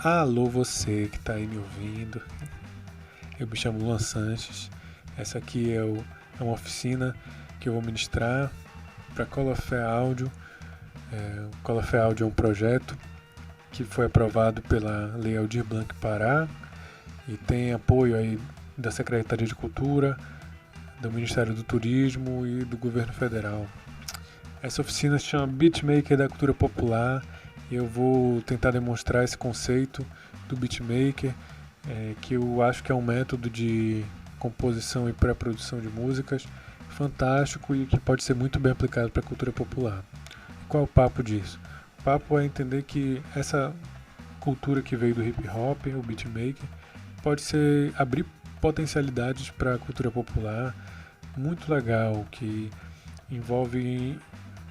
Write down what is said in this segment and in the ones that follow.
Alô, você que está aí me ouvindo. Eu me chamo Luan Sanches. Essa aqui é uma oficina que eu vou ministrar para Colafé Áudio. O Colafé Áudio é um projeto que foi aprovado pela Lei Aldir Blanc Pará e tem apoio aí da Secretaria de Cultura, do Ministério do Turismo e do Governo Federal. Essa oficina se chama Beatmaker da Cultura Popular e eu vou tentar demonstrar esse conceito do beatmaker, que eu acho que é um método de composição e pré-produção de músicas fantástico e que pode ser muito bem aplicado para a cultura popular. E qual é o papo disso? O papo é entender que essa cultura que veio do hip hop, o beatmaker, pode abrir potencialidades para a cultura popular muito legal, que envolve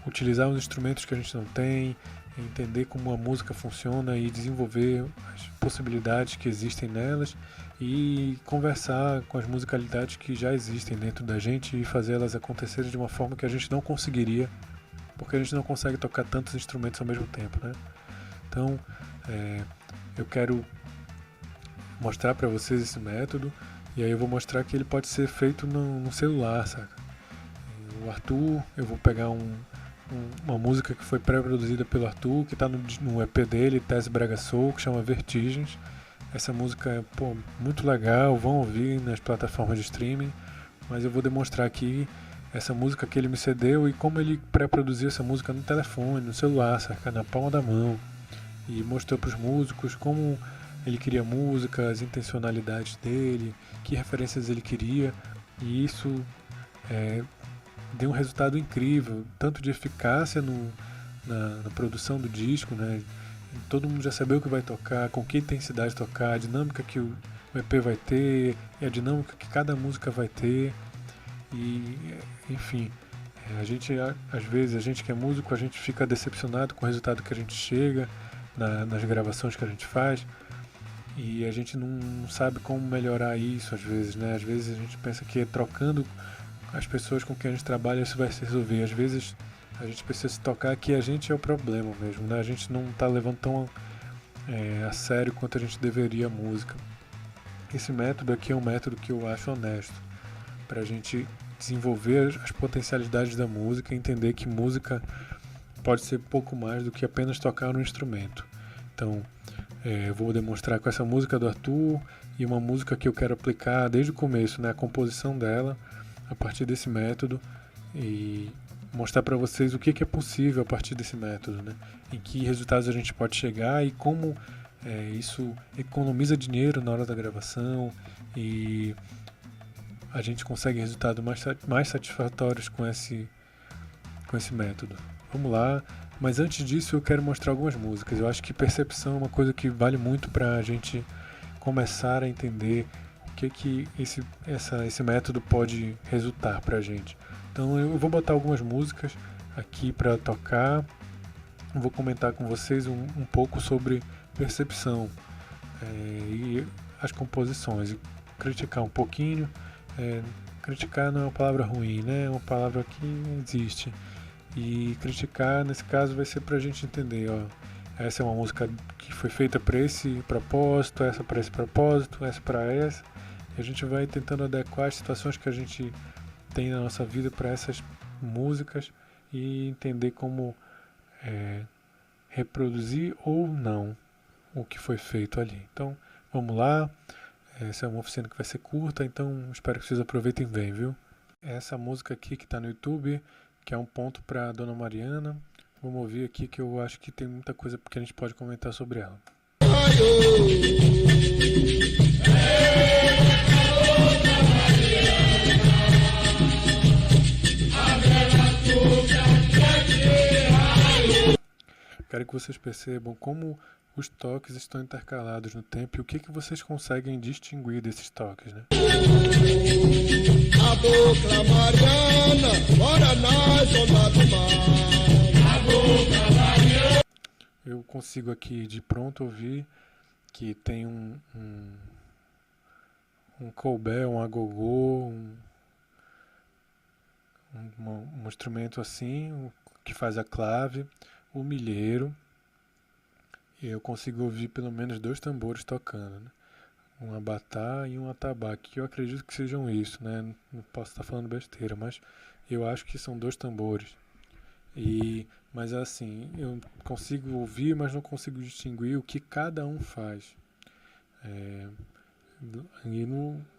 utilizar os instrumentos que a gente não tem, entender como a música funciona e desenvolver as possibilidades que existem nelas e conversar com as musicalidades que já existem dentro da gente e fazer elas acontecerem de uma forma que a gente não conseguiria, porque a gente não consegue tocar tantos instrumentos ao mesmo tempo, né? Então, eu quero mostrar para vocês esse método e aí eu vou mostrar que ele pode ser feito no celular, saca? O Arthur, eu vou pegar uma música que foi pré-produzida pelo Arthur, que está no EP dele, Tese Brega Soul, que chama Vertigens. Essa música é muito legal, vão ouvir nas plataformas de streaming, mas eu vou demonstrar aqui essa música que ele me cedeu e como ele pré-produziu essa música no telefone, no celular, saca? Na palma da mão. E mostrou para os músicos como ele queria música, as intencionalidades dele, que referências ele queria, e isso deu um resultado incrível, tanto de eficácia na produção do disco, né? Todo mundo já sabia o que vai tocar, com que intensidade tocar, a dinâmica que o EP vai ter, e a dinâmica que cada música vai ter, e enfim, às vezes, a gente que é músico, a gente fica decepcionado com o resultado que a gente chega nas gravações que a gente faz, e a gente não sabe como melhorar isso às vezes, né? Às vezes a gente pensa que trocando as pessoas com quem a gente trabalha isso vai se resolver. Às vezes a gente precisa se tocar que a gente é o problema mesmo, né? A gente não está levando tão a sério quanto a gente deveria a música. Esse método aqui é um método que eu acho honesto, para a gente desenvolver as potencialidades da música e entender que música pode ser pouco mais do que apenas tocar um instrumento. Então, eu vou demonstrar com essa música do Arthur e uma música que eu quero aplicar desde o começo, né? A composição dela, a partir desse método, e mostrar para vocês o que é possível a partir desse método, né? Em que resultados a gente pode chegar e como isso economiza dinheiro na hora da gravação e a gente consegue resultados mais satisfatórios com esse método. Vamos lá, mas antes disso eu quero mostrar algumas músicas. Eu acho que percepção é uma coisa que vale muito para a gente começar a entender o que esse método pode resultar para a gente. Então eu vou botar algumas músicas aqui para tocar, vou comentar com vocês um pouco sobre percepção e as composições, e criticar um pouquinho. Criticar não é uma palavra ruim, né? É uma palavra que existe. E criticar, nesse caso, vai ser pra gente entender, ó, essa é uma música que foi feita para esse propósito, essa para esse propósito, essa para essa. E a gente vai tentando adequar as situações que a gente tem na nossa vida para essas músicas e entender como reproduzir ou não o que foi feito ali. Então, vamos lá. Essa é uma oficina que vai ser curta, então espero que vocês aproveitem bem, viu? Essa música aqui que está no YouTube, que é um ponto para Dona Mariana. Vamos ouvir aqui que eu acho que tem muita coisa que a gente pode comentar sobre ela. Quero que vocês percebam como os toques estão intercalados no tempo e o que vocês conseguem distinguir desses toques, né? Eu consigo aqui de pronto ouvir que tem um cowbell, um agogô, um instrumento assim, que faz a clave, o milheiro eu consigo ouvir pelo menos 2 tambores tocando, né? Um abatá e um atabaque, que eu acredito que sejam isso, né? Não posso estar falando besteira, mas eu acho que são 2 tambores. Mas assim, eu consigo ouvir, mas não consigo distinguir o que cada um faz. É, e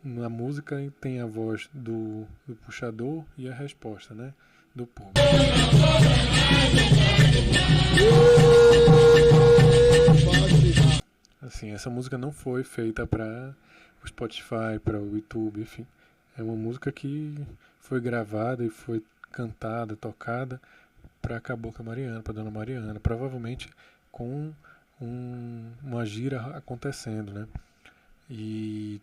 na música tem a voz do puxador e a resposta, né? Do público. Assim, essa música não foi feita para o Spotify, para o YouTube, enfim. É uma música que foi gravada e foi cantada, tocada para a Cabocla Mariana, para Dona Mariana, provavelmente com uma gira acontecendo, né? E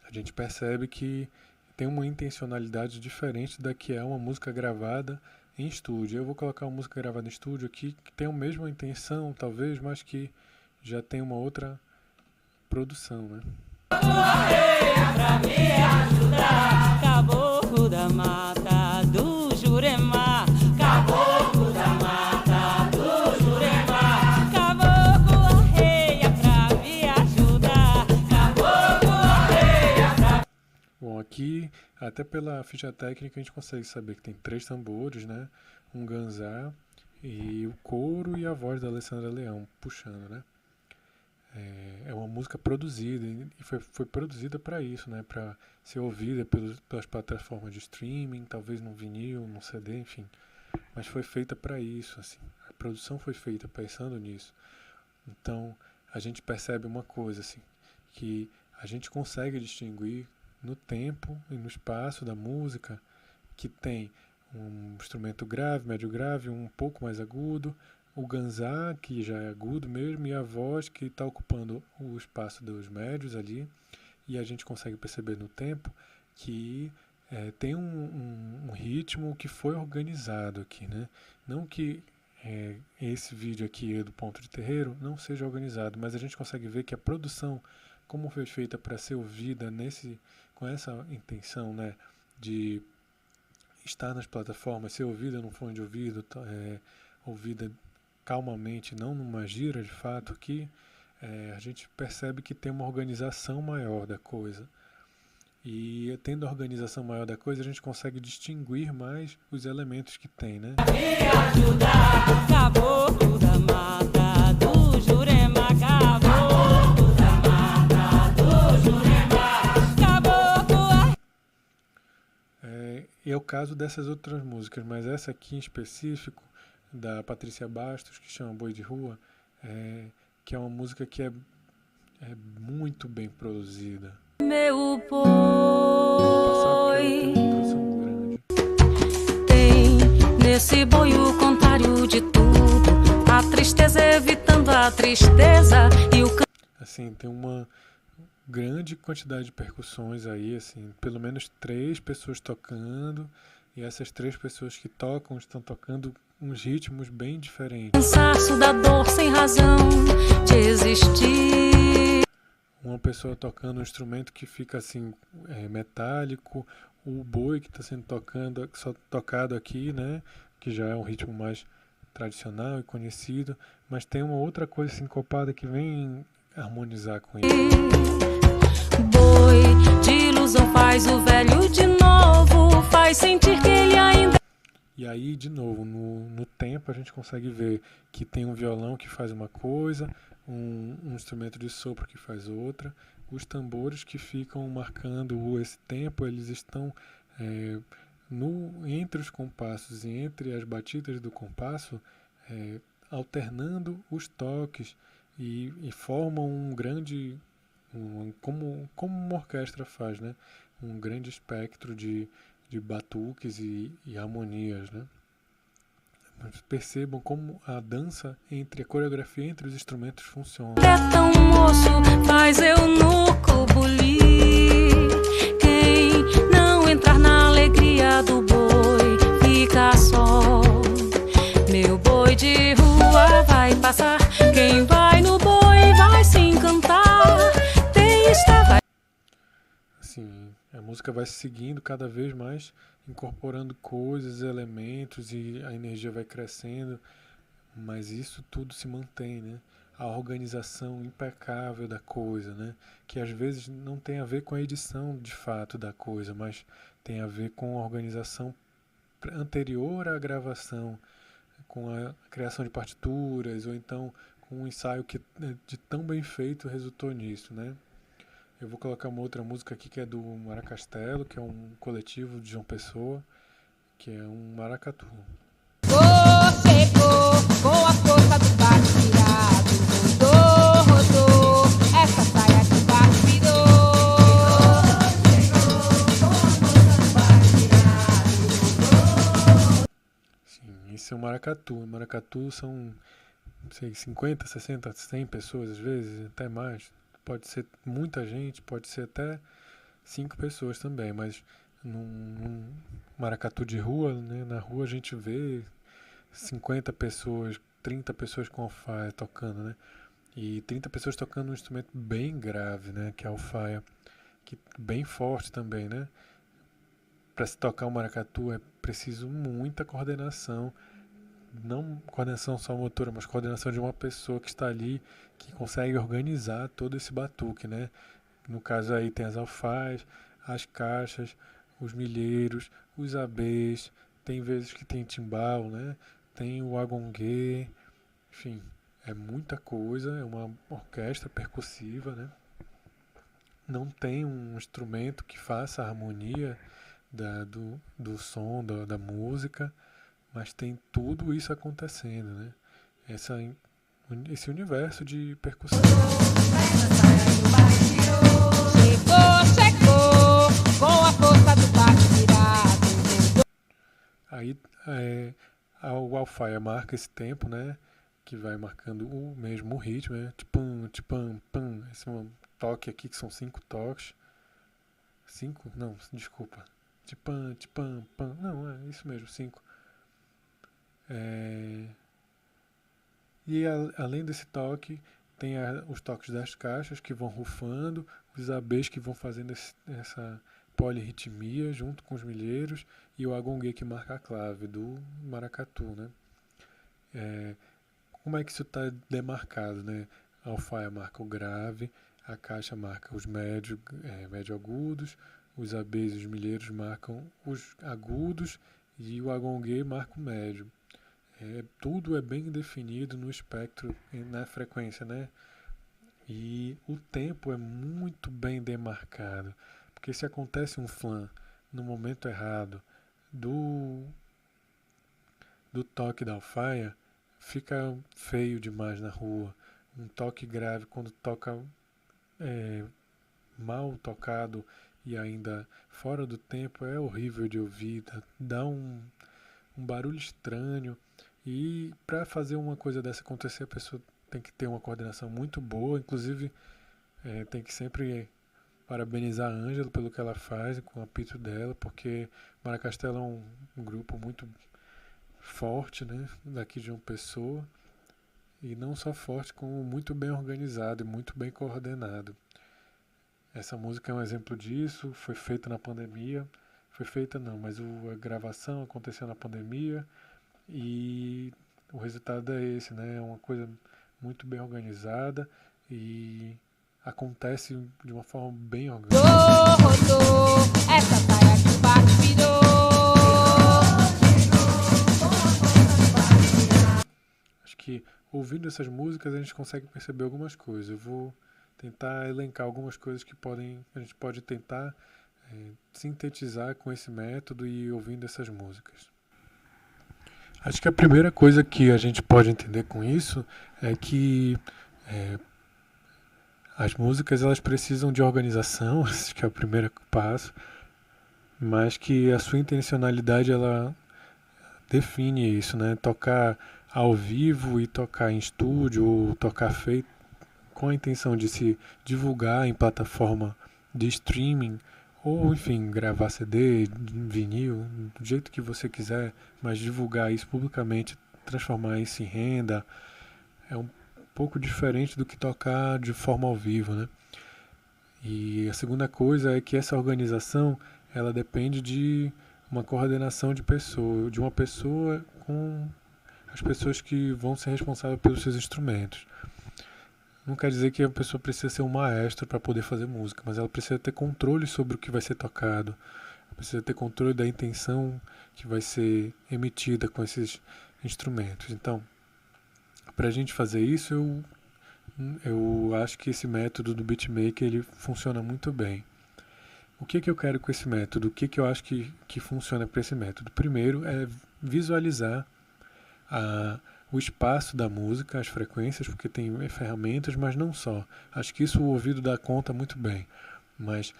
a gente percebe que tem uma intencionalidade diferente da que é uma música gravada em estúdio. Eu vou colocar uma música gravada em estúdio aqui que tem a mesma intenção, talvez, mas que já tem uma outra produção, né? Pra me ajudar, caboclo da mata do Jurema, caboclo da mata do Jurema, caboclo arreia pra me ajudar, caboclo arreia pra... Bom, aqui, até pela ficha técnica, a gente consegue saber que tem 3 tambores, né? Um ganzá e o coro e a voz da Alessandra Leão puxando, né? É uma música produzida e foi produzida para isso, né? Para ser ouvida pelas plataformas de streaming, talvez num vinil, num CD, enfim. Mas foi feita para isso, assim. A produção foi feita pensando nisso. Então a gente percebe uma coisa, assim, que a gente consegue distinguir no tempo e no espaço da música que tem um instrumento grave, médio grave, um pouco mais agudo, o ganzá, que já é agudo mesmo, e a voz que está ocupando o espaço dos médios ali, e a gente consegue perceber no tempo que tem um ritmo que foi organizado aqui, né? Não que esse vídeo aqui do Ponto de Terreiro não seja organizado, mas a gente consegue ver que a produção, como foi feita para ser ouvida com essa intenção, né, de estar nas plataformas, ser ouvida no fone de ouvido, ouvida calmamente, não numa gira de fato aqui, a gente percebe que tem uma organização maior da coisa. E tendo a organização maior da coisa, a gente consegue distinguir mais os elementos que tem, né? Me ajudar, caboclo da mata do Jurema, caboclo da mata do Jurema, caboclo... É o caso dessas outras músicas, mas essa aqui em específico, da Patrícia Bastos, que chama Boi de Rua, que é uma música que é muito bem produzida. Meu Passar porque ela tem boi uma produção grande. tem nesse boi o contrário de tudo, a tristeza evitando a tristeza e o Assim, tem uma grande quantidade de percussões aí, assim, pelo menos 3 pessoas tocando, e essas 3 pessoas que tocam estão tocando uns ritmos bem diferentes. cansaço da dor sem razão de existir. Uma pessoa tocando um instrumento que fica assim metálico, o boi que está sendo tocado aqui, né, que já é um ritmo mais tradicional e conhecido, mas tem uma outra coisa sincopada que vem harmonizar com isso. Boi de ilusão faz o velho de novo, faz sentir que ele ainda... E aí, de novo, no tempo a gente consegue ver que tem um violão que faz uma coisa, um instrumento de sopro que faz outra. Os tambores que ficam marcando esse tempo, eles estão entre os compassos e entre as batidas do compasso, alternando os toques e formam um grande, como uma orquestra faz, né? Um grande espectro de batuques e harmonias, né? Mas percebam como a dança a coreografia entre os instrumentos funciona. É tão moço, faz eunuco bulir. Quem não entrar na alegria do boi fica só. Meu boi de rua vai passar, quem vai no boi vai se encantar. Vai... Assim, a música vai seguindo cada vez mais, incorporando coisas, elementos, e a energia vai crescendo, mas isso tudo se mantém, né? a organização impecável da coisa, né? Que às vezes não tem a ver com a edição de fato da coisa, mas tem a ver com a organização anterior à gravação, com a criação de partituras, ou então com um ensaio que de tão bem feito resultou nisso, né? Eu vou colocar uma outra música aqui que é do Maracastelo, que é um coletivo de João Pessoa, que é um maracatu. Chegou com a força do baque virado, rodou, essa saia que o baque virou. Sim, isso é um maracatu. O maracatu são, não sei, 50, 60, 100 pessoas às vezes, até mais. Pode ser muita gente, pode ser até 5 pessoas também, mas num maracatu de rua, né, na rua a gente vê 50 pessoas, 30 pessoas com alfaia tocando, né? E 30 pessoas tocando um instrumento bem grave, né? Que é a alfaia, que bem forte também, né? Para se tocar um maracatu é preciso muita coordenação, não coordenação só motora, mas coordenação de uma pessoa que está ali, que consegue organizar todo esse batuque, né? No caso aí tem as alfaias, as caixas, os milheiros, os abês, tem vezes que tem timbal, né? Tem o agonguê, enfim, é muita coisa, é uma orquestra percussiva, né? Não tem um instrumento que faça a harmonia do som, da música, mas tem tudo isso acontecendo, né? Esse universo de percussão. Chegou, com a força do baque virado. Aí o alfaia marca esse tempo, né? Que vai marcando o mesmo ritmo, né? Tipam, tipam, pam. Esse é um toque aqui que são 5 toques. 5? Não, desculpa. Tipam, tipam, pam. Não, é isso mesmo, 5. E além desse toque, tem os toques das caixas que vão rufando, os abês que vão fazendo essa polirritmia junto com os milheiros e o agonguê que marca a clave do maracatu, né? Como é que isso está demarcado, né? A alfaia marca o grave, a caixa marca os médio agudos, os abês e os milheiros marcam os agudos e o agonguê marca o médio. Tudo é bem definido no espectro, na frequência, né? E o tempo é muito bem demarcado, porque se acontece um flan no momento errado do toque da alfaia, fica feio demais na rua. Um toque grave quando toca mal tocado e ainda fora do tempo é horrível de ouvir, dá um barulho estranho. E para fazer uma coisa dessa acontecer, a pessoa tem que ter uma coordenação muito boa. Inclusive, tem que sempre parabenizar a Ângela pelo que ela faz com o apito dela, porque Maracastelo é um grupo muito forte, né, daqui de uma pessoa, e não só forte, como muito bem organizado e muito bem coordenado. Essa música é um exemplo disso, foi feita na pandemia, mas a gravação aconteceu na pandemia, e o resultado é esse, né? É uma coisa muito bem organizada e acontece de uma forma bem orgânica. Rodou, essa saia que o baque virou. Acho que ouvindo essas músicas a gente consegue perceber algumas coisas. Eu vou tentar elencar algumas coisas que a gente pode tentar sintetizar com esse método e ouvindo essas músicas. Acho que a primeira coisa que a gente pode entender com isso é que as músicas elas precisam de organização, acho que é o primeiro passo, mas que a sua intencionalidade ela define isso, né? Tocar ao vivo e tocar em estúdio ou tocar feito com a intenção de se divulgar em plataforma de streaming ou, enfim, gravar CD, vinil, do jeito que você quiser, mas divulgar isso publicamente, transformar isso em renda, é um pouco diferente do que tocar de forma ao vivo, né? E a segunda coisa é que essa organização, ela depende de uma coordenação de uma pessoa com as pessoas que vão ser responsáveis pelos seus instrumentos. Não quer dizer que a pessoa precisa ser um maestro para poder fazer música, mas ela precisa ter controle sobre o que vai ser tocado, precisa ter controle da intenção que vai ser emitida com esses instrumentos. Então, para a gente fazer isso, eu acho que esse método do beatmaker ele funciona muito bem. O que eu quero com esse método? O que eu acho que funciona para esse método? Primeiro é visualizar o espaço da música, as frequências, porque tem ferramentas, mas não só. Acho que isso o ouvido dá conta muito bem. Mas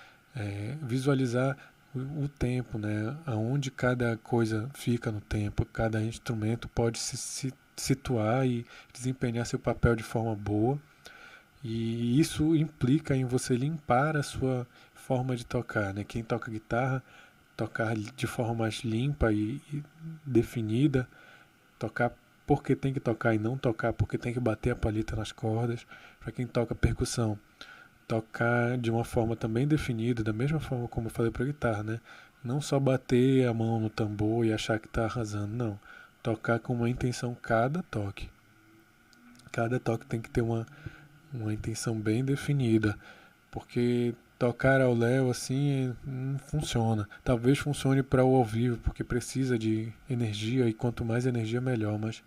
visualizar o tempo, né? Aonde cada coisa fica no tempo, cada instrumento pode se situar e desempenhar seu papel de forma boa. E isso implica em você limpar a sua forma de tocar, né? Quem toca guitarra, tocar de forma mais limpa e definida, tocar porque tem que tocar e não tocar porque tem que bater a palheta nas cordas. Para quem toca percussão, tocar de uma forma também definida, da mesma forma como eu falei para a guitarra, né? Não só bater a mão no tambor e achar que está arrasando, não. Tocar com uma intenção cada toque. Cada toque tem que ter uma intenção bem definida, porque tocar ao léu assim não funciona. Talvez funcione para o ao vivo, porque precisa de energia e quanto mais energia melhor, mas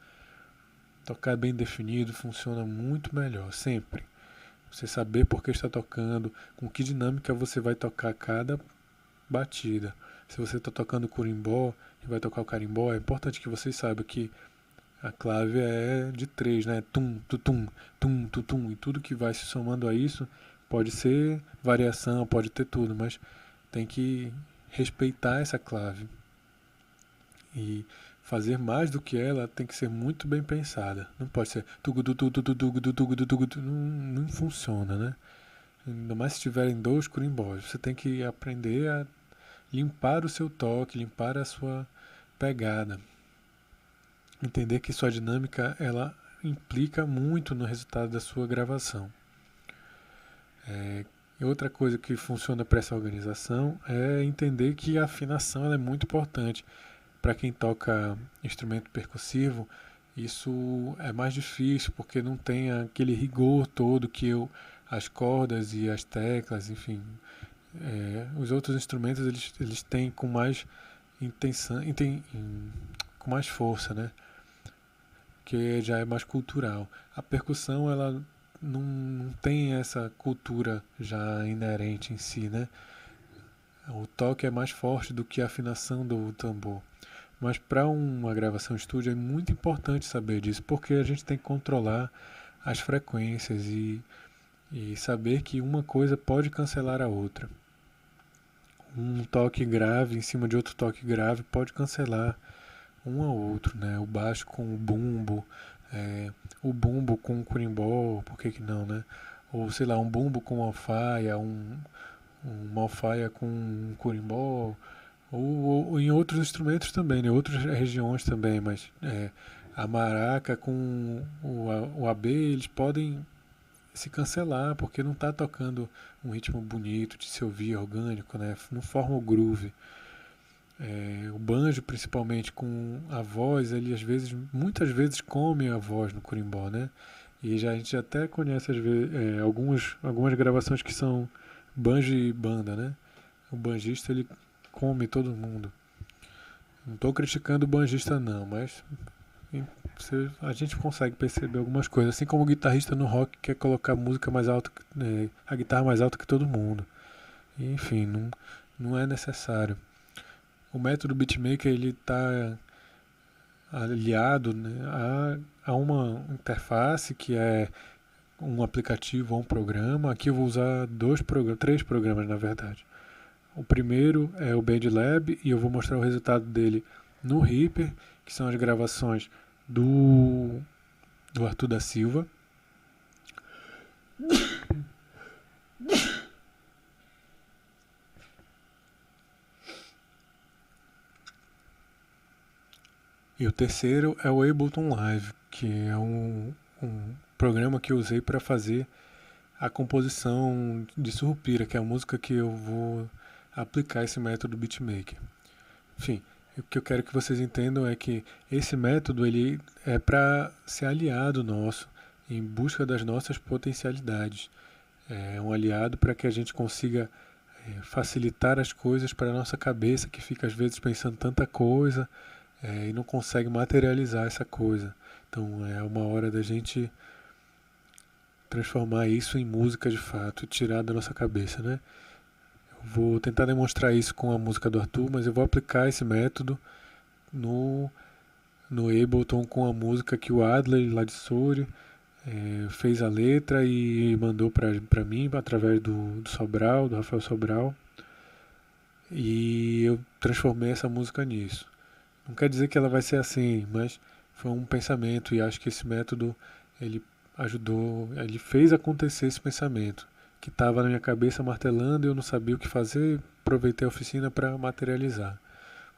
tocar bem definido funciona muito melhor, sempre. Você saber por que está tocando, com que dinâmica você vai tocar cada batida. Se você está tocando corimbó e vai tocar o carimbó, é importante que você saiba que a clave é de 3, né? Tum, tutum, tum, tutum. E tudo que vai se somando a isso pode ser variação, pode ter tudo, mas tem que respeitar essa clave. E fazer mais do que ela tem que ser muito bem pensada. Não pode ser não funciona, né? Ainda mais se tiverem 2 corimbós. Você tem que aprender a limpar o seu toque, limpar a sua pegada. Entender que sua dinâmica ela implica muito no resultado da sua gravação. E outra coisa que funciona para essa organização é entender que a afinação ela é muito importante. Para quem toca instrumento percussivo, isso é mais difícil porque não tem aquele rigor todo que as cordas e as teclas, enfim, os outros instrumentos eles têm com mais intenção, com mais força, né? Que já é mais cultural. A percussão ela não tem essa cultura já inerente em si, né? O toque é mais forte do que a afinação do tambor. Mas para uma gravação em estúdio é muito importante saber disso, porque a gente tem que controlar as frequências e saber que uma coisa pode cancelar a outra. Um toque grave em cima de outro toque grave pode cancelar um ao outro, né? O baixo com o bumbo, o bumbo com o corimbó, por que não, né? Ou sei lá, um bumbo com alfaia, uma alfaia com um corimbó, ou em outros instrumentos também, né? Outras regiões também, mas a maraca com o AB, eles podem se cancelar, porque não está tocando um ritmo bonito de se ouvir, orgânico, né? Não forma o groove. O banjo, principalmente com a voz, ele muitas vezes come a voz no corimbó, né? E a gente até conhece às vezes, algumas gravações que são banjo e banda, né? O banjista ele come todo mundo. Não estou criticando o banjista não, mas a gente consegue perceber algumas coisas. Assim como o guitarrista no rock quer colocar a música mais alta, a guitarra mais alta que todo mundo. E, enfim, não é necessário. O método beatmaker ele está aliado, né, a uma interface que é um aplicativo ou um programa. Aqui eu vou usar 3 programas na verdade. O primeiro é o BandLab e eu vou mostrar o resultado dele no Reaper, que são as gravações do Arthur da Silva. E o terceiro é o Ableton Live, que é um programa que eu usei para fazer a composição de Surupira, que é a música que eu vou aplicar esse método beatmaker. Enfim, o que eu quero que vocês entendam é que esse método ele é para ser aliado nosso em busca das nossas potencialidades. É um aliado para que a gente consiga facilitar as coisas para a nossa cabeça, que fica às vezes pensando tanta coisa e não consegue materializar essa coisa. Então é uma hora da gente transformar isso em música de fato, tirar da nossa cabeça, né? Eu vou tentar demonstrar isso com a música do Arthur, mas eu vou aplicar esse método no Ableton com a música que o Adler, lá de Soure, fez a letra e mandou para mim através do Sobral, do Rafael Sobral, e eu transformei essa música nisso. Não quer dizer que ela vai ser assim, mas foi um pensamento, e acho que esse método ele ajudou, ele fez acontecer esse pensamento que estava na minha cabeça martelando e eu não sabia o que fazer. Aproveitei a oficina para materializar.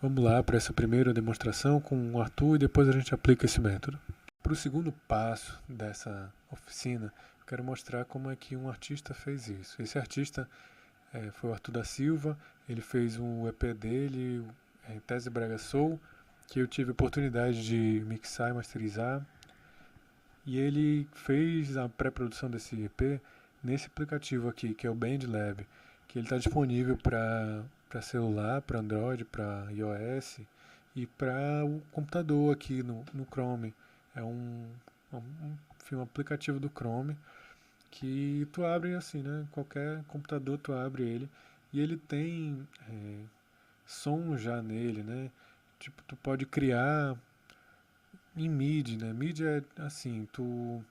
Vamos lá para essa primeira demonstração com o Arthur e depois a gente aplica esse método. Para o segundo passo dessa oficina, eu quero mostrar como é que um artista fez isso. Esse artista foi o Arthur da Silva, ele fez um EP dele, Tese Brega Soul, que eu tive a oportunidade de mixar e masterizar. E ele fez a pré-produção desse EP nesse aplicativo aqui, que é o BandLab, que ele está disponível para celular, para Android, para iOS e para o computador aqui no Chrome. É um aplicativo do Chrome que tu abre assim, né? Qualquer computador tu abre ele e ele tem som já nele, né? Tipo, tu pode criar em MIDI, né? MIDI é assim, tu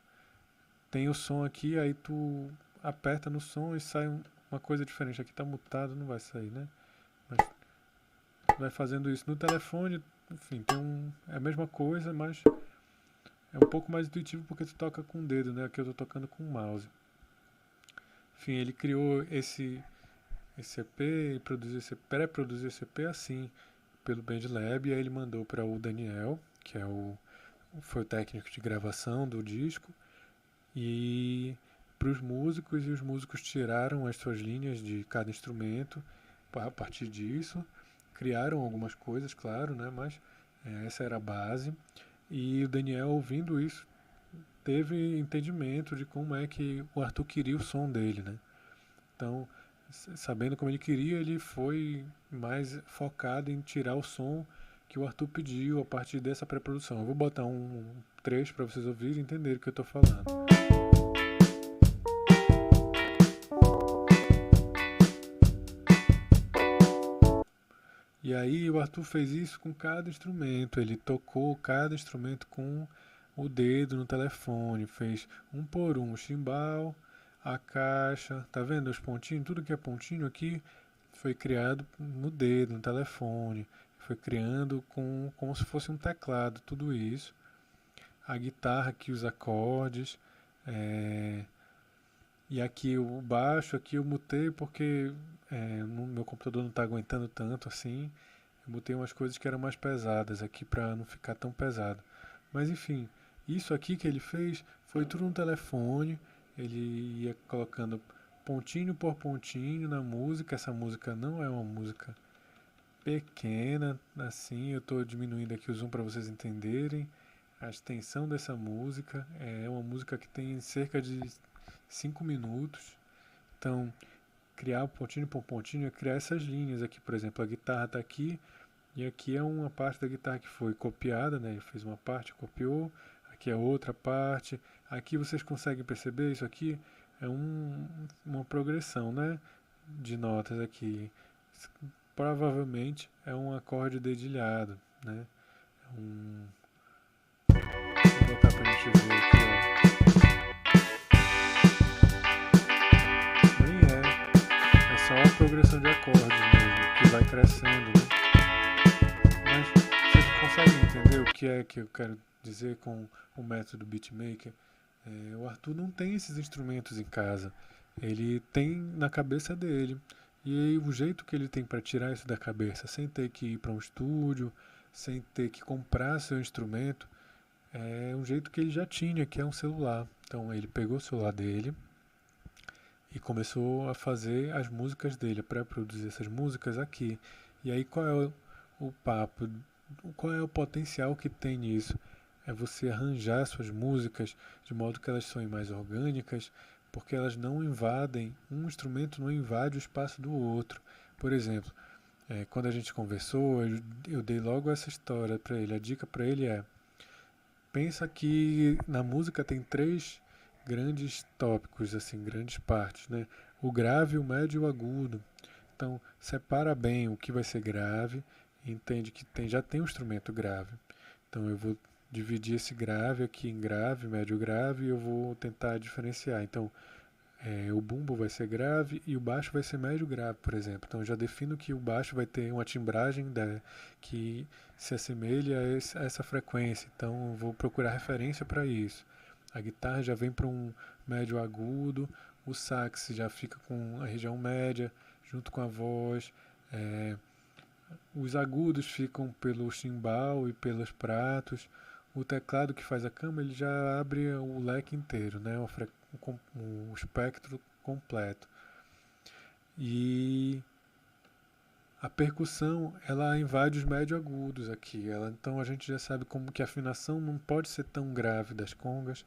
tem o som aqui, aí tu aperta no som e sai uma coisa diferente. Aqui tá mutado, não vai sair, né? Mas vai fazendo isso no telefone, enfim, é a mesma coisa, mas é um pouco mais intuitivo porque tu toca com o dedo, né? Aqui eu tô tocando com o mouse. Enfim, ele criou esse EP, pré-produziu esse EP assim, pelo BandLab, e aí ele mandou para o Daniel, que foi o técnico de gravação do disco, e para os músicos, e os músicos tiraram as suas linhas de cada instrumento a partir disso, criaram algumas coisas, claro, né? Mas essa era a base. E o Daniel, ouvindo isso, teve entendimento de como é que o Arthur queria o som dele, né? Então, sabendo como ele queria, ele foi mais focado em tirar o som que o Arthur pediu a partir dessa pré-produção. Eu vou botar um trecho para vocês ouvirem e entenderem o que eu estou falando. E aí o Arthur fez isso com cada instrumento, ele tocou cada instrumento com o dedo no telefone, fez um por um, o chimbal, a caixa, tá vendo os pontinhos? Tudo que é pontinho aqui foi criado no dedo, no telefone, foi criando como se fosse um teclado, tudo isso. A guitarra aqui, os acordes, e aqui o baixo, aqui eu mutei porque meu computador não está aguentando tanto assim. Eu mutei umas coisas que eram mais pesadas aqui para não ficar tão pesado. Mas enfim, isso aqui que ele fez foi tudo no telefone. Ele ia colocando pontinho por pontinho na música. Essa música não é uma música pequena, assim. Eu estou diminuindo aqui o zoom para vocês entenderem a extensão dessa música. É uma música que tem cerca de 5 minutos. Então, criar pontinho por pontinho é criar essas linhas aqui. Por exemplo, a guitarra está aqui e aqui é uma parte da guitarra que foi copiada, né? Ele fez uma parte, copiou. Aqui é outra parte. Aqui vocês conseguem perceber, isso aqui é uma progressão, né? De notas aqui. Provavelmente é um acorde dedilhado, né? Vou botar pra gente ver aqui, ó. Nem é só uma progressão de acordes mesmo, que vai crescendo, né? Mas vocês conseguem entender o que é que eu quero dizer com o método beatmaker? O Arthur não tem esses instrumentos em casa, ele tem na cabeça dele. E aí, o jeito que ele tem para tirar isso da cabeça, sem ter que ir para um estúdio, sem ter que comprar seu instrumento, é um jeito que ele já tinha, que é um celular. Então ele pegou o celular dele e começou a fazer as músicas dele, para produzir essas músicas aqui. E aí qual é o papo? Qual é o potencial que tem nisso? é você arranjar suas músicas de modo que elas soem mais orgânicas, porque elas não invadem, um instrumento não invade o espaço do outro. Por exemplo, quando a gente conversou, eu dei logo essa história para ele. A dica para ele é: pensa que na música tem 3 grandes tópicos, assim, grandes partes, né? O grave, o médio e o agudo. Então, separa bem o que vai ser grave e entende que já tem um instrumento grave. Então, eu vou dividir esse grave aqui em grave, médio grave, e eu vou tentar diferenciar. Então, o bumbo vai ser grave e o baixo vai ser médio grave, por exemplo. Então, eu já defino que o baixo vai ter uma timbragem que se assemelha a essa frequência. Então, eu vou procurar referência para isso. A guitarra já vem para um médio agudo, o sax já fica com a região média, junto com a voz. Os agudos ficam pelo chimbal e pelos pratos. O teclado que faz a cama, ele já abre o leque inteiro, né? O espectro completo. E a percussão, ela invade os médio agudos aqui. Então a gente já sabe como que a afinação não pode ser tão grave das congas,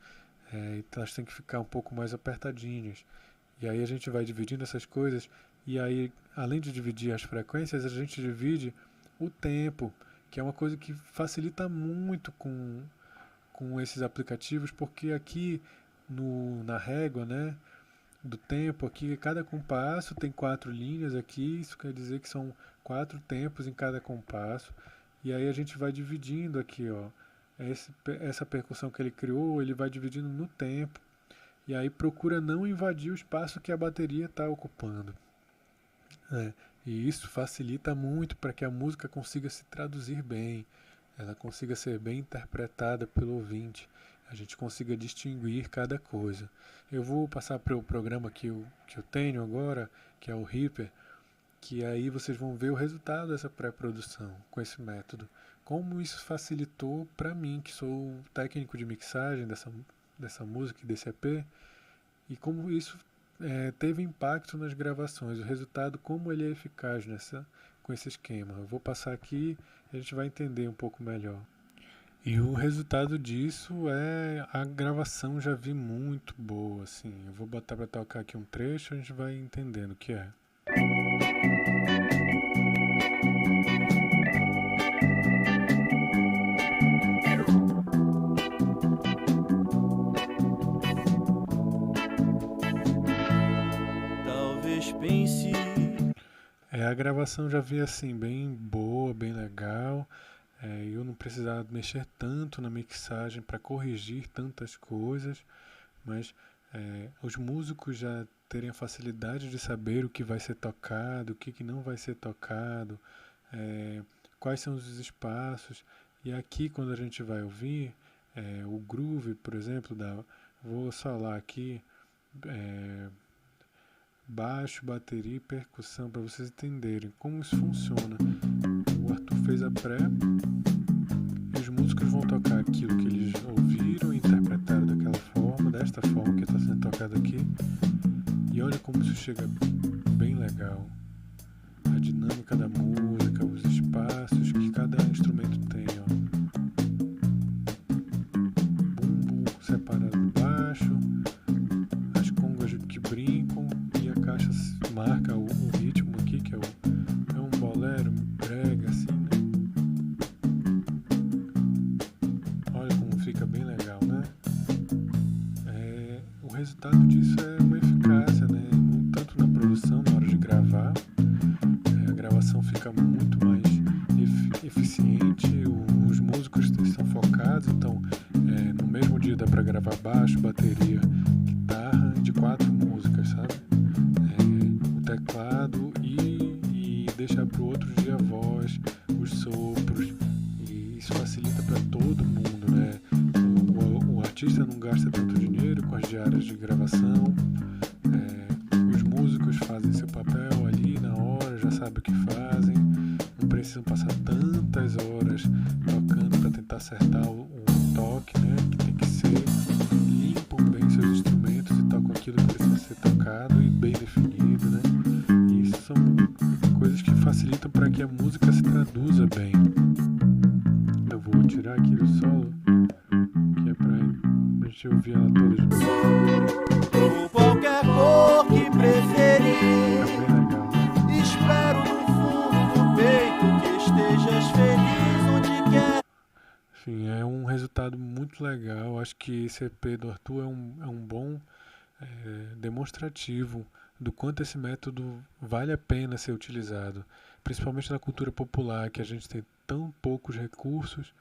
então elas têm que ficar um pouco mais apertadinhas. E aí a gente vai dividindo essas coisas, e aí, além de dividir as frequências, a gente divide o tempo, que é uma coisa que facilita muito com esses aplicativos, porque aqui na régua, né, do tempo, aqui cada compasso tem 4 linhas aqui, isso quer dizer que são 4 tempos em cada compasso, e aí a gente vai dividindo aqui, ó, essa percussão que ele criou, ele vai dividindo no tempo, e aí procura não invadir o espaço que a bateria está ocupando. E isso facilita muito para que a música consiga se traduzir bem, ela consiga ser bem interpretada pelo ouvinte, a gente consiga distinguir cada coisa. Eu vou passar para o programa que eu tenho agora, que é o Reaper, que aí vocês vão ver o resultado dessa pré-produção com esse método. Como isso facilitou para mim, que sou técnico de mixagem dessa música e desse EP, e como isso teve impacto nas gravações, o resultado, como ele é eficaz com esse esquema. Eu vou passar aqui e a gente vai entender um pouco melhor. E o resultado disso a gravação, já vi muito boa, assim. Eu vou botar para tocar aqui um trecho, a gente vai entendendo o que é. A gravação já vi assim, bem boa, bem legal. Eu não precisava mexer tanto na mixagem para corrigir tantas coisas, mas os músicos já terem a facilidade de saber o que vai ser tocado, o que não vai ser tocado, quais são os espaços. E aqui, quando a gente vai ouvir o groove, por exemplo, vou solar aqui, baixo, bateria e percussão, para vocês entenderem como isso funciona. O Arthur fez a pré e os músicos vão tocar aquilo que eles ouviram e interpretaram desta forma que está sendo tocado aqui, e olha como isso chega bem legal, a dinâmica da música, os espaços que cada instrumento tem, ó. Bumbo separado do baixo, as congas que brincam, e a caixa marca o ritmo aqui, que é um bolero brega, assim, né? Olha como fica bem legal, né? O resultado disso é uma eficácia, né? Tanto na produção, na hora de gravar, a gravação fica muito mais eficiente, os músicos estão focados, então no mesmo dia dá para gravar baixo, bateria, guitarra, de 4 músicas, sabe? O teclado e deixar para o outro dia a voz, os sopros, e isso facilita para todo mundo, né? O artista não gasta tanto dinheiro com as diárias de gravação, os músicos fazem seu papel ali na hora, já sabem o que fazem, não precisam passar tantas horas tocando para tentar acertar o toque, né? Que tem que ser, limpam bem seus instrumentos e tocam aquilo que precisa ser tocado e bem definido, né? E isso são coisas que facilitam para que a música se traduza bem. Eu vou tirar aqui do solo gente ouvir ela toda de novo. Ou qualquer cor que preferir. Tá bem legal. Espero no fundo do peito que estejas feliz onde quer. Enfim, é um resultado muito legal. Acho que esse EP do Arthur é um bom demonstrativo do quanto esse método vale a pena ser utilizado, principalmente na cultura popular, que a gente tem tão poucos recursos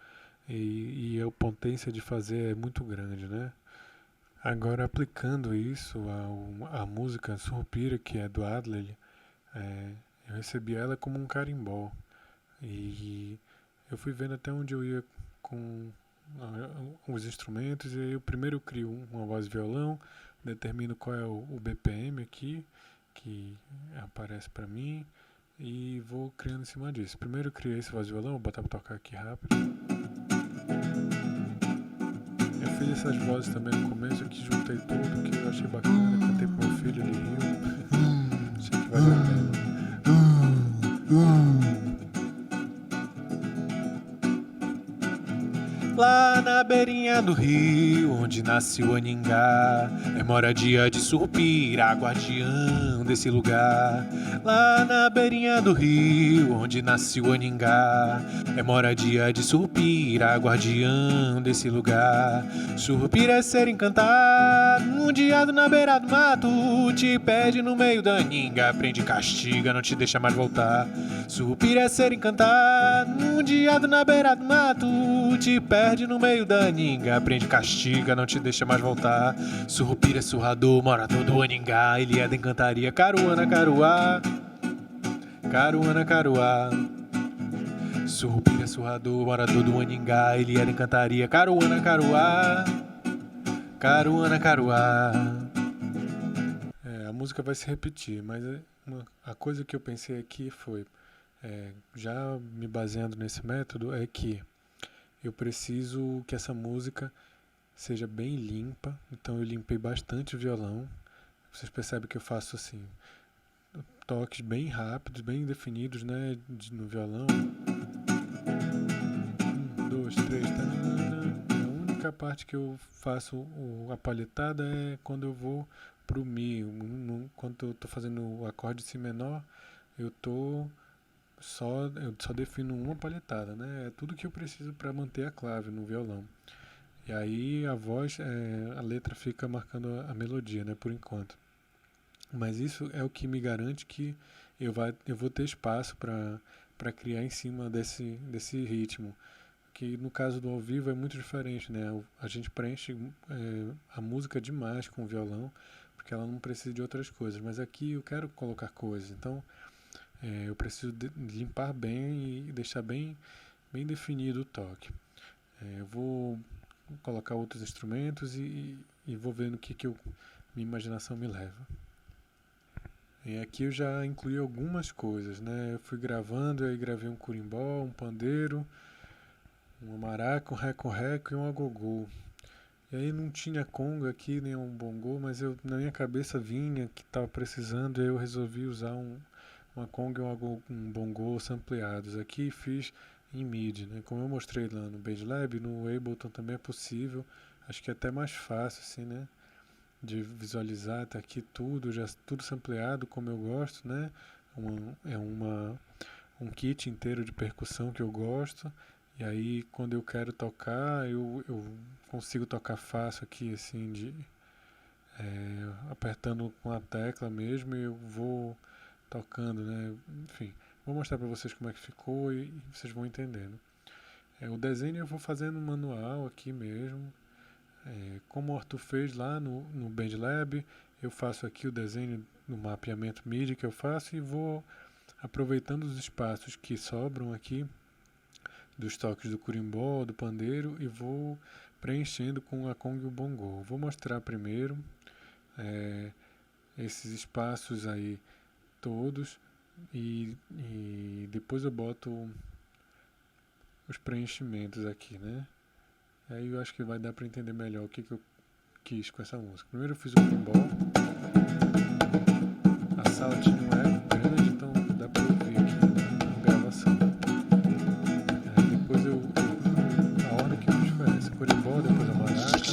e a potência de fazer é muito grande, né? Agora, aplicando isso à música Surupira, que é do Adler, eu recebi ela como um carimbó. E eu fui vendo até onde eu ia com os instrumentos, e aí eu primeiro crio uma voz e violão, determino qual é o BPM aqui, que aparece para mim, e vou criando em cima disso. Primeiro eu criei esse voz e violão, vou botar para tocar aqui rápido. Eu fiz essas vozes também no começo, aqui juntei tudo, que eu achei bacana, cantei pro meu filho, ele riu. Achei que valeu a pena. Lá na beirinha do rio, onde nasce o Anhingá, é moradia de Surupira, guardião desse lugar. Lá na beirinha do rio, onde nasce o Anhingá, é moradia de Surupira, guardião desse lugar. Surupira é ser encantado, mundiado na beira do mato, te perde no meio da Anhinga, prende e castiga, não te deixa mais voltar. Surupira é ser encantado, mundiado na beira do mato, te perde no meio da Anhinga, prende, castiga, não te deixa mais voltar. Surupira é surrador, morador do Anhingá, ele é da encantaria Caruana, Caruá, Caruana, Caruá. Surupira é surrador, morador do Anhingá, ele é da encantaria Caruana, Caruá, Caruana, Caruá. A música vai se repetir, mas a coisa que eu pensei aqui foi, já me baseando nesse método, é que eu preciso que essa música seja bem limpa, então eu limpei bastante o violão. Vocês percebem que eu faço assim, toques bem rápidos, bem definidos, né, no violão. 1, 2, 3, a única parte que eu faço a palhetada é quando eu vou pro Mi. Quando eu tô fazendo o acorde Si menor, eu só defino uma palhetada, né? É tudo que eu preciso para manter a clave no violão. E aí a voz, a letra fica marcando a melodia, né? Por enquanto. Mas isso é o que me garante que eu vou ter espaço para criar em cima desse ritmo. Que no caso do ao vivo é muito diferente, né? A gente preenche a música demais com o violão, porque ela não precisa de outras coisas. Mas aqui eu quero colocar coisas, então eu preciso limpar bem e deixar bem definido o toque. Eu vou colocar outros instrumentos e vou vendo o que minha imaginação me leva. E aqui eu já incluí algumas coisas, né? Eu fui gravando, aí gravei um curimbó, um pandeiro, uma maraca, um reco-reco e um agogô. E aí não tinha conga aqui, nem um bongô, mas na minha cabeça vinha que estava precisando, e aí eu resolvi usar uma conga e um bongô sampleados. Aqui fiz em MIDI, né? Como eu mostrei lá no BandLab, no Ableton também é possível. Acho que é até mais fácil, assim, né? De visualizar, tá aqui tudo sampleado como eu gosto, né? Um kit inteiro de percussão que eu gosto. E aí quando eu quero tocar, eu consigo tocar fácil aqui, assim, apertando com a tecla mesmo, e eu vou tocando, né? Enfim, vou mostrar para vocês como é que ficou e vocês vão entendendo. O desenho eu vou fazendo manual aqui mesmo. Como o Arthur fez lá no BandLab, eu faço aqui o desenho no mapeamento MIDI que eu faço e vou aproveitando os espaços que sobram aqui dos toques do curimbó, do pandeiro, e vou preenchendo com a conga e o bongô. Vou mostrar primeiro esses espaços aí todos e depois eu boto os preenchimentos aqui, né? Aí eu acho que vai dar para entender melhor o que eu quis com essa música. Primeiro eu fiz o curimbó. A sala tinha um eco grande, então dá para ouvir aqui na gravação. Depois a ordem que eu fiz foi essa: curimbó, depois a maraca,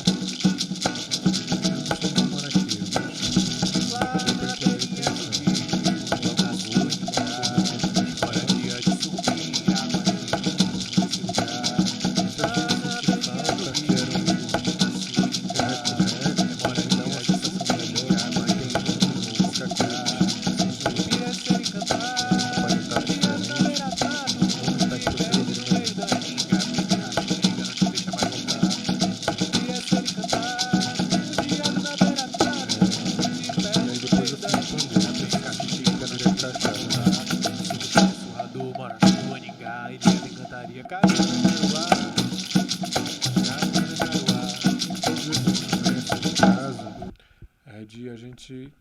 de a gente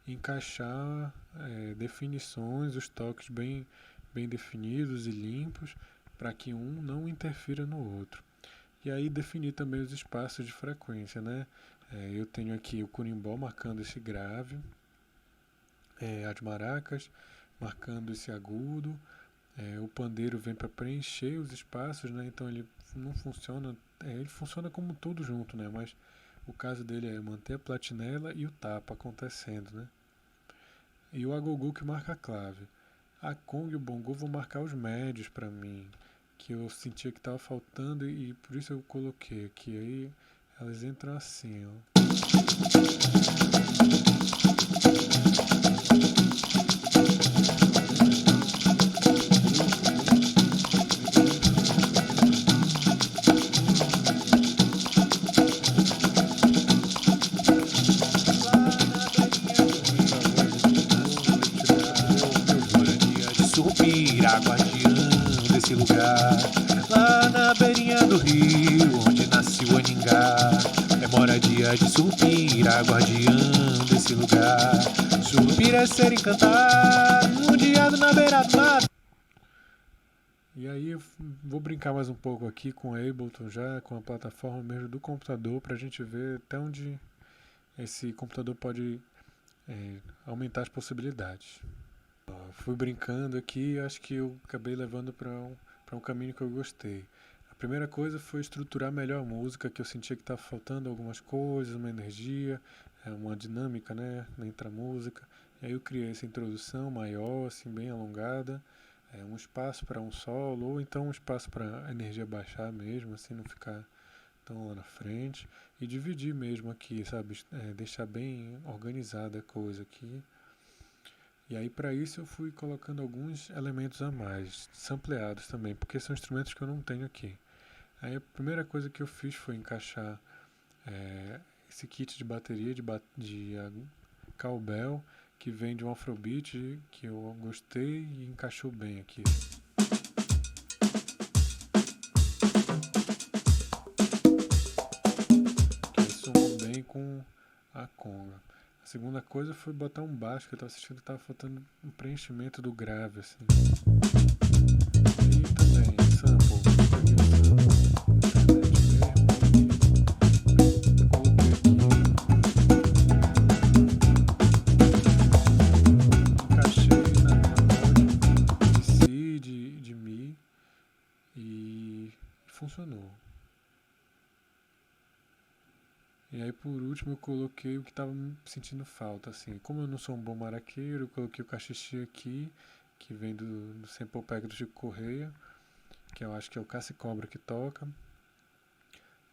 encaixar definições, os toques bem definidos e limpos, para que um não interfira no outro. E aí definir também os espaços de frequência, né? Eu tenho aqui o curimbó marcando esse grave, as maracas marcando esse agudo, o pandeiro vem para preencher os espaços, né? Então ele não funciona, ele funciona como tudo junto, né? Mas o caso dele é manter a platinela e o tapa acontecendo, né? E o agogô que marca a clave. A conga e o bongô vão marcar os médios para mim, que eu sentia que estava faltando e por isso eu coloquei aqui. Aí elas entram assim, ó. Guardião desse lugar, lá na beirinha do rio, onde nasce o aningá. É moradia de Surupira, guardião desse lugar. Surupira é ser encantado, mundiado na beira do mar. E aí eu vou brincar mais um pouco aqui com o Ableton, já com a plataforma mesmo do computador, para a gente ver até onde esse computador pode aumentar as possibilidades. Fui brincando aqui e acho que eu acabei levando para um caminho que eu gostei. A primeira coisa foi estruturar melhor a música, que eu sentia que estava faltando algumas coisas, uma energia, uma dinâmica, né, entre a música. E aí eu criei essa introdução maior, assim, bem alongada, um espaço para um solo, ou então um espaço para a energia baixar mesmo, assim, não ficar tão lá na frente. E dividir mesmo aqui, sabe, deixar bem organizada a coisa aqui. E aí para isso eu fui colocando alguns elementos a mais, sampleados também, porque são instrumentos que eu não tenho aqui. Aí a primeira coisa que eu fiz foi encaixar esse kit de bateria de cowbell, que vem de um afrobeat que eu gostei e encaixou bem aqui. Que somou bem com a conga. A segunda coisa foi botar um baixo, que eu estava sentindo que estava faltando um preenchimento do grave, assim. E também, sample. Peguei um sample na internet mesmo e coloquei aqui. Encaixei na nota de Si, de Mi e funcionou. E aí por último eu coloquei o que estava sentindo falta, assim. Como eu não sou um bom maraqueiro, eu coloquei o cachixi aqui, que vem do sample pack do Chico Correia, que eu acho que é o Caça e Cobra que toca.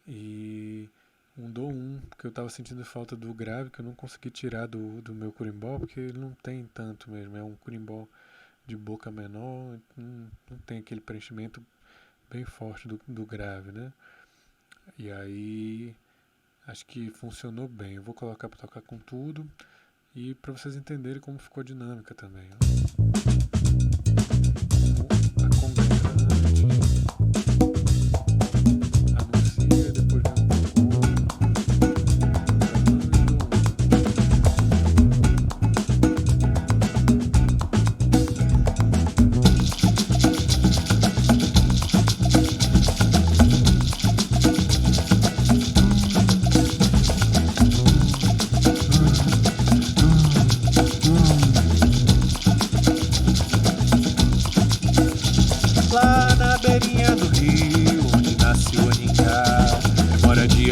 E um do 1, porque eu estava sentindo falta do grave, que eu não consegui tirar do meu curimbó, porque ele não tem tanto mesmo, é um curimbó de boca menor, não tem aquele preenchimento bem forte do grave, né? E aí acho que funcionou bem. Eu vou colocar para tocar com tudo e para vocês entenderem como ficou a dinâmica também. A conga antes, anuncia, depois vem um pouco.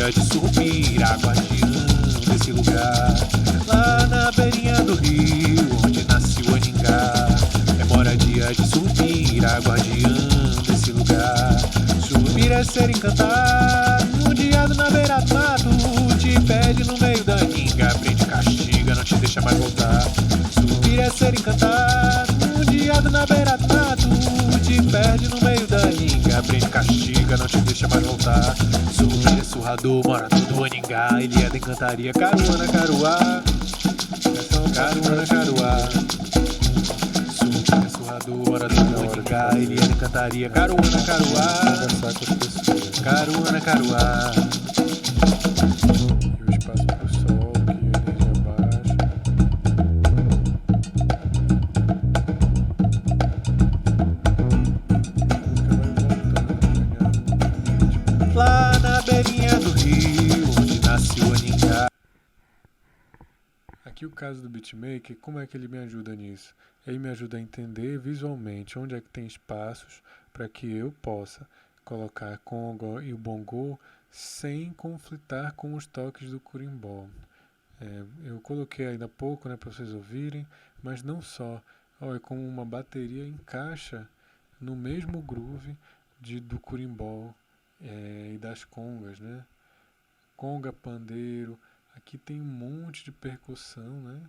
De Surupira, guardião desse lugar. Lá na beirinha do rio, onde nasce o aningá. É moradia de Surupira, guardião desse lugar. Surupira é ser encantado, mundiado na beira do mato. Te perde no meio da aninga, prende, castiga, não te deixa mais voltar. Surupira é ser encantado, mundiado na beira do mato. Te perde no meio da aninga, prende, castiga, não te deixa mais voltar. Surupira é surrador, morador do aningá. Ele é da encantaria Caruana, Caruá. Caruana, Caruá. Surupira é surrador, morador do aningá. Ele é da encantaria Caruana, Caruá. Caruana, Caruá. E o espaço pro sol, que a energia beirinha do rio, onde nasce o Aningá. Aqui o caso do beatmaker, como é que ele me ajuda nisso? Ele me ajuda a entender visualmente onde é que tem espaços para que eu possa colocar a conga e o bongô sem conflitar com os toques do curimbó. Eu coloquei ainda há pouco, né, para vocês ouvirem, mas não só. Olha como uma bateria encaixa no mesmo groove do curimbó e das congas, né? Conga, pandeiro, aqui tem um monte de percussão, né?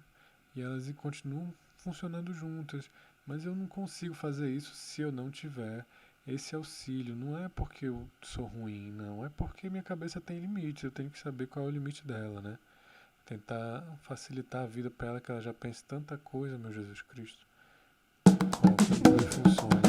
E elas continuam funcionando juntas, mas eu não consigo fazer isso se eu não tiver esse auxílio. Não é porque eu sou ruim, não, é porque minha cabeça tem limites, eu tenho que saber qual é o limite dela, né? Tentar facilitar a vida para ela, que ela já pense tanta coisa, meu Jesus Cristo. Ó, como funciona.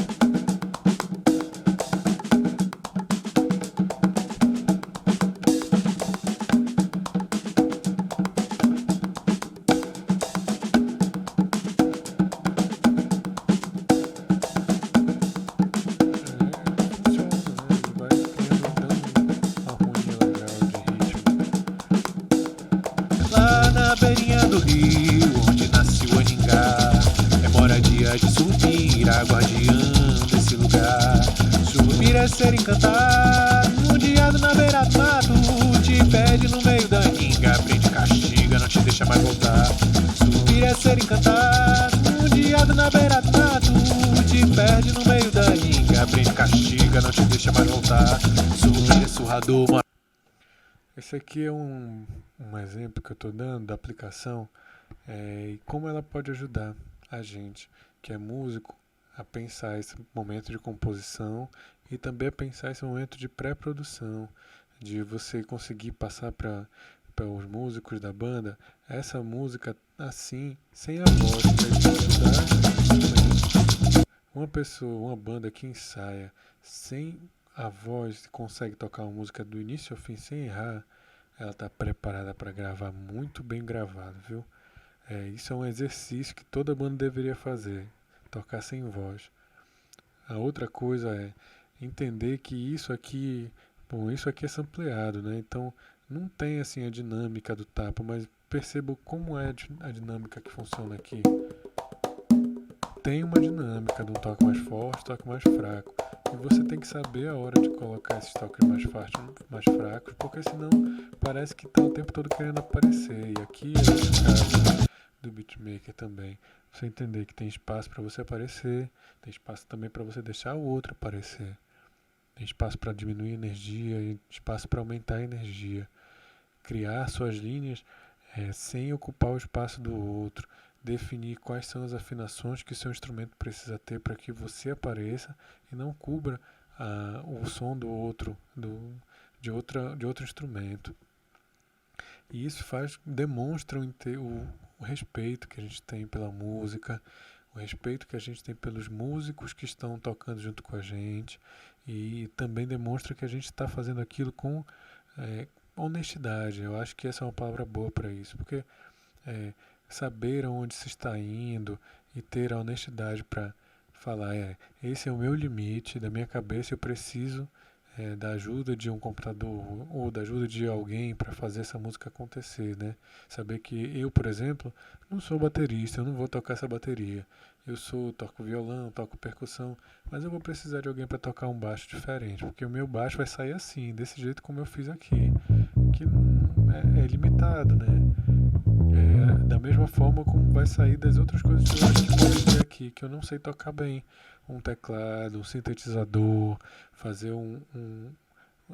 Do rio, onde nasce o Aningá, é moradia de Sumbira, guardião desse lugar. Sumbira é ser encantado, mundiado na beira do mato, te pede no meio da Aninga, prende, castiga, não te deixa mais voltar. Sumbira é ser encantado, mundiado na beira do mato, te pede no meio da Aninga, prende, castiga, não te deixa mais voltar. Sumbira é surrador, mano. Esse aqui é um exemplo que eu estou dando da aplicação e como ela pode ajudar a gente, que é músico, a pensar esse momento de composição e também a pensar esse momento de pré-produção, de você conseguir passar para os músicos da banda essa música assim, sem a voz, para estudar. Uma banda que ensaia sem a voz consegue tocar uma música do início ao fim sem errar, ela está preparada para gravar muito bem gravado, viu? Isso é um exercício que toda banda deveria fazer, tocar sem voz. A outra coisa é entender que isso aqui é sampleado, né? Então não tem assim a dinâmica do tapa, mas perceba como é a dinâmica que funciona aqui. Tem uma dinâmica de um toque mais forte, toque mais fraco. E você tem que saber a hora de colocar esses toques mais fracos, porque senão parece que está o tempo todo querendo aparecer. E aqui é o caso do beatmaker também. Você entender que tem espaço para você aparecer, tem espaço também para você deixar o outro aparecer. Tem espaço para diminuir a energia e espaço para aumentar a energia. Criar suas linhas sem ocupar o espaço do outro. Definir quais são as afinações que seu instrumento precisa ter para que você apareça e não cubra o som do outro, de outro instrumento. E isso demonstra o respeito que a gente tem pela música, o respeito que a gente tem pelos músicos que estão tocando junto com a gente, e também demonstra que a gente está fazendo aquilo com honestidade. Eu acho que essa é uma palavra boa para isso, porque saber aonde se está indo e ter a honestidade para falar, esse é o meu limite da minha cabeça, eu preciso da ajuda de um computador ou da ajuda de alguém para fazer essa música acontecer, né? Saber que eu, por exemplo, não sou baterista, eu não vou tocar essa bateria. Toco violão, toco percussão, mas eu vou precisar de alguém para tocar um baixo diferente, porque o meu baixo vai sair assim, desse jeito como eu fiz aqui, que é limitado, né? Da mesma forma como vai sair das outras coisas que eu acho que pode ter aqui, que eu não sei tocar bem. Um teclado, um sintetizador, fazer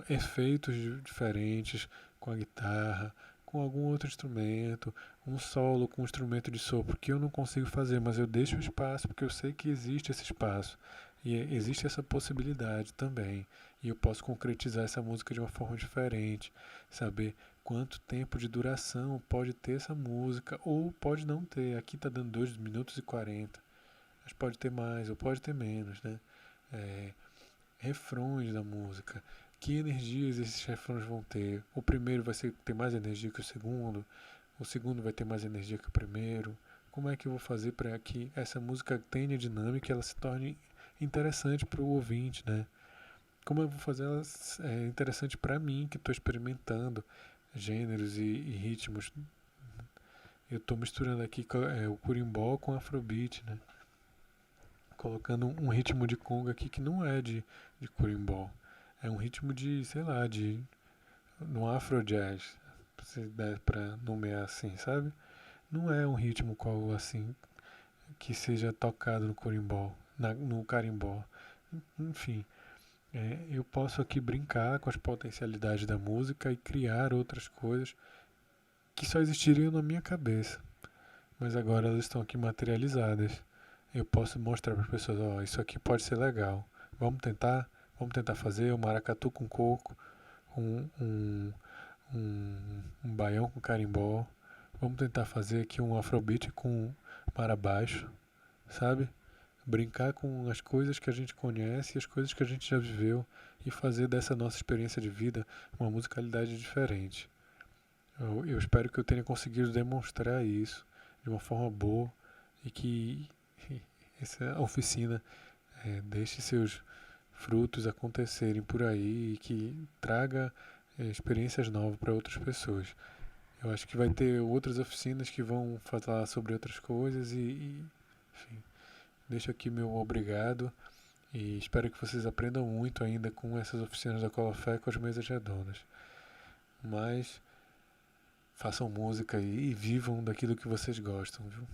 efeitos diferentes com a guitarra, com algum outro instrumento, um solo com um instrumento de sopro que eu não consigo fazer, mas eu deixo espaço porque eu sei que existe esse espaço e existe essa possibilidade também, e eu posso concretizar essa música de uma forma diferente, saber quanto tempo de duração pode ter essa música ou pode não ter. Aqui está dando 2 minutos e 40, mas pode ter mais ou pode ter menos, né? Refrões da música, que energias esses refrões vão ter. O primeiro vai ter mais energia que o segundo vai ter mais energia que o primeiro. Como é que eu vou fazer para que essa música tenha dinâmica e ela se torne interessante para o ouvinte, né? como eu vou fazer ela interessante para mim, que estou experimentando gêneros e ritmos. Eu estou misturando aqui o curimbó com afrobeat, né? Colocando um ritmo de conga aqui que não é de curimbó. É um ritmo de, sei lá, no afro-jazz, se der pra nomear assim, sabe? Não é um ritmo assim que seja tocado no curimbó, no carimbó. Enfim, eu posso aqui brincar com as potencialidades da música e criar outras coisas que só existiriam na minha cabeça, mas agora elas estão aqui materializadas. Eu posso mostrar para as pessoas, isso aqui pode ser legal. Vamos tentar fazer o maracatu com coco, um baião com carimbó. Vamos tentar fazer aqui um afrobeat com marabaixo, sabe? Brincar com as coisas que a gente conhece e as coisas que a gente já viveu e fazer dessa nossa experiência de vida uma musicalidade diferente. Eu espero que eu tenha conseguido demonstrar isso de uma forma boa e que essa oficina deixe seus frutos acontecerem por aí e que traga experiências novas para outras pessoas. Eu acho que vai ter outras oficinas que vão falar sobre outras coisas enfim, deixo aqui meu obrigado e espero que vocês aprendam muito ainda com essas oficinas da Colofé com as mesas redondas. Mas façam música aí e vivam daquilo que vocês gostam, viu?